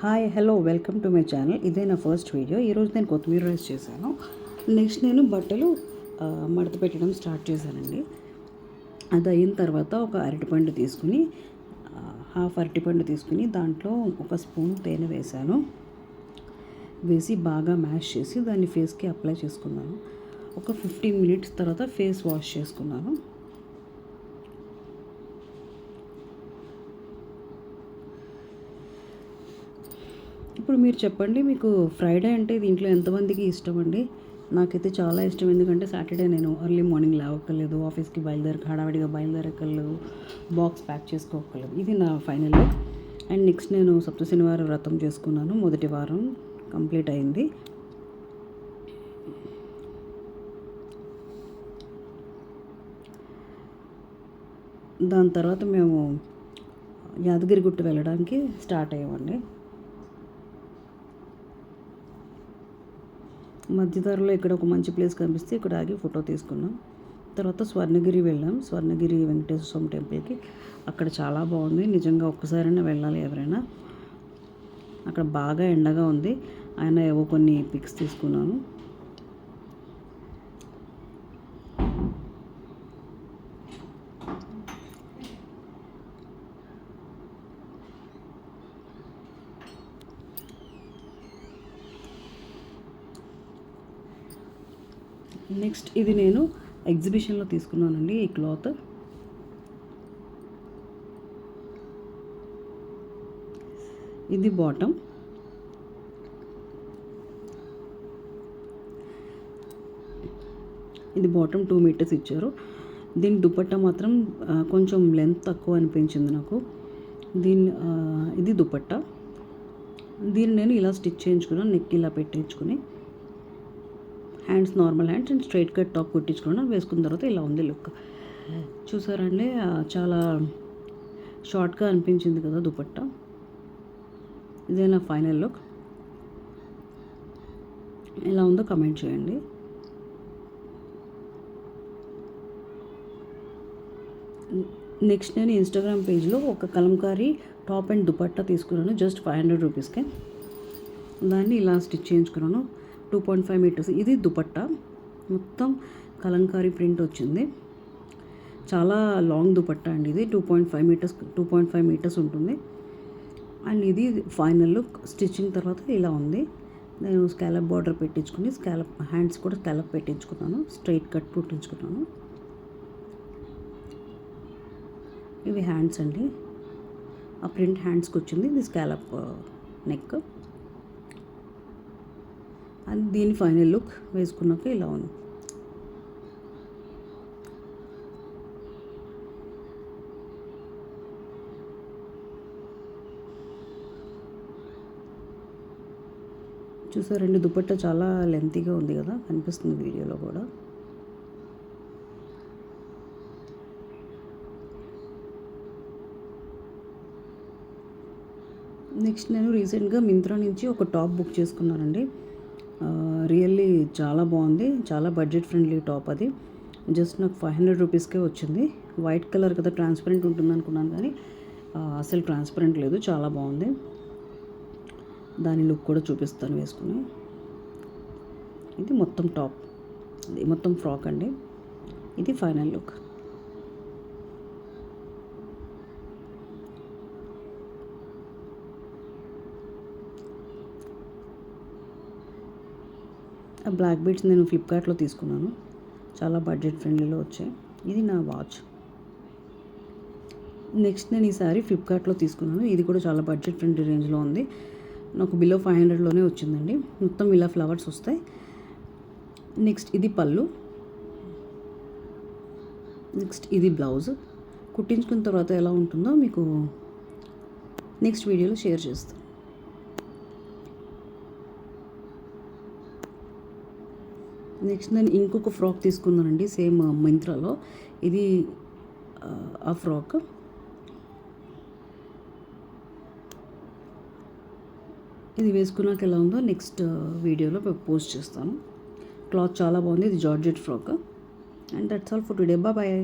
Hi hello welcome to my channel. ఇదే నా first video. ఈరోజు నేను కొత్తిమీర రైస్ చేశాను. నెక్స్ట్ నేను బట్టలు మడత పెట్టడం స్టార్ట్ చేశానండి. అది అయిన తర్వాత ఒక అరటిపండు తీసుకుని హాఫ్ అరటిపండు తీసుకుని దాంట్లో ఒక స్పూన్ తేనె వేశాను. వేసి బాగా మ్యాష్ చేసి దాన్ని ఫేస్కి అప్లై చేసుకున్నాను. ఒక 15 మినిట్స్ తర్వాత ఫేస్ వాష్ చేసుకున్నాను. ఇప్పుడు మీరు చెప్పండి, మీకు ఫ్రైడే అంటే దీంట్లో ఎంతమందికి ఇష్టం అండి? నాకైతే చాలా ఇష్టం. ఎందుకంటే సాటర్డే నేను ఎర్లీ మార్నింగ్ లేవక్కర్లేదు, ఆఫీస్కి హడావిడిగా బయలుదేరక్కర్లేదు, బాక్స్ ప్యాక్ చేసుకోక్కర్లేదు. ఇది నా ఫైనల్ లుక్. అండ్ నెక్స్ట్ నేను శనివారం వ్రతం చేసుకున్నాను. మొదటి వారం కంప్లీట్ అయింది. దాని తర్వాత మేము యాదగిరిగుట్ట వెళ్ళడానికి స్టార్ట్ అయ్యామండి. మధ్యదారిలో ఇక్కడ ఒక మంచి ప్లేస్ కనిపిస్తే ఇక్కడ ఆగి ఫోటో తీసుకున్నాం. తర్వాత స్వర్ణగిరి వెళ్ళాం. స్వర్ణగిరి వెంకటేశ్వర స్వామి టెంపుల్కి. అక్కడ చాలా బాగుంది. నిజంగా ఒక్కసారైనా వెళ్ళాలి ఎవరైనా. అక్కడ బాగా ఎండగా ఉంది. ఆయన ఏవో కొన్ని పిక్స్ తీసుకున్నాను. నెక్స్ట్ ఇది నేను ఎగ్జిబిషన్లో తీసుకున్నానండి. ఈ క్లాత్ ఇది బాటమ్. ఇది బాటమ్ 2 మీటర్స్ ఇచ్చారు. దీని దుపట్టా మాత్రం కొంచెం లెంత్ తక్కువ అనిపించింది నాకు. ఇది దుపట్టా. దీన్ని నేను ఇలా స్టిచ్ చేయించుకున్నాను. నెక్ ఇలా పెట్టించుకుని hands normal hands and straight cut top కుట్టించుకున్నాను. వేసుకున్న తర్వాత ఇలా ఉంది లుక్. చూసారండి, చాలా షార్ట్గా అనిపించింది కదా దుపట్టా. ఇదే నా ఫైనల్ లుక్. ఎలా ఉందో కమెంట్ చేయండి. నెక్స్ట్ నేను ఇన్స్టాగ్రామ్ పేజ్లో ఒక కలంకారీ టాప్ అండ్ దుపట్టా తీసుకున్నాను. జస్ట్ 500 రూపీస్కే. దాన్ని ఇలా స్టిచ్ చేయించుకున్నాను. 2.5 మీటర్స్. ఇది దుపట్టా. మొత్తం కలంకారీ ప్రింట్ వచ్చింది. చాలా లాంగ్ దుపట్టా అండి. ఇది 2.5 మీటర్స్ ఉంటుంది. అండ్ ఇది ఫైనల్ లుక్. స్టిచ్చింగ్ తర్వాత ఇలా ఉంది. నేను స్కాలప్ బార్డర్ పెట్టించుకుని హ్యాండ్స్ కూడా స్కాలప్ పెట్టించుకున్నాను. స్ట్రైట్ కట్ కుట్టించుకున్నాను. ఇవి హ్యాండ్స్ అండి. ఆ ప్రింట్ హ్యాండ్స్కి వచ్చింది. ఇది స్కాలప్ నెక్. అది దీని ఫైనల్ లుక్. వేసుకున్నాక ఇలా ఉంది. చూసారండి, దుపట్టా చాలా లెంతీగా ఉంది కదా, కనిపిస్తుంది వీడియోలో కూడా. నెక్స్ట్ నేను రీసెంట్గా మింత్రా నుంచి ఒక టాప్ బుక్ చేసుకున్నానండి. రియల్లీ చాలా బాగుంది. చాలా బడ్జెట్ ఫ్రెండ్లీ టాప్ అది. జస్ట్ నాకు 500 రూపీస్కే వచ్చింది. వైట్ కలర్ కదా, ట్రాన్స్పరెంట్ ఉంటుంది అనుకున్నాను, కానీ అసలు ట్రాన్స్పరెంట్ లేదు. చాలా బాగుంది. దాని లుక్ కూడా చూపిస్తాను వేసుకుని. ఇది మొత్తం టాప్, ఇది మొత్తం ఫ్రాక్ అండి. ఇది ఫైనల్ లుక్. ఆ బ్లాక్ బీడ్స్ నేను ఫ్లిప్కార్ట్లో తీసుకున్నాను. చాలా బడ్జెట్ ఫ్రెండ్లీలో వచ్చాయి. ఇది నా వాచ్. నెక్స్ట్ నేను ఈసారి ఫ్లిప్కార్ట్లో తీసుకున్నాను. ఇది కూడా చాలా బడ్జెట్ ఫ్రెండ్లీ రేంజ్లో ఉంది. నాకు బిలో 500లోనే వచ్చిందండి. మొత్తం ఇలా ఫ్లవర్స్ వస్తాయి. నెక్స్ట్ ఇది పళ్ళు. నెక్స్ట్ ఇది బ్లౌజ్. కుట్టించుకున్న తర్వాత ఎలా ఉంటుందో మీకు నెక్స్ట్ వీడియోలో షేర్ చేస్తాను. నెక్స్ట్ నేను ఇంకొక ఫ్రాక్ తీసుకున్నానండి, సేమ్ మింత్రాలో. ఇది ఆ ఫ్రాక్. ఇది వేసుకున్నాక ఎలా ఉందో నెక్స్ట్ వీడియోలో పోస్ట్ చేస్తాను. క్లాత్ చాలా బాగుంది. ఇది georgette frock. And that's all for today. Bye.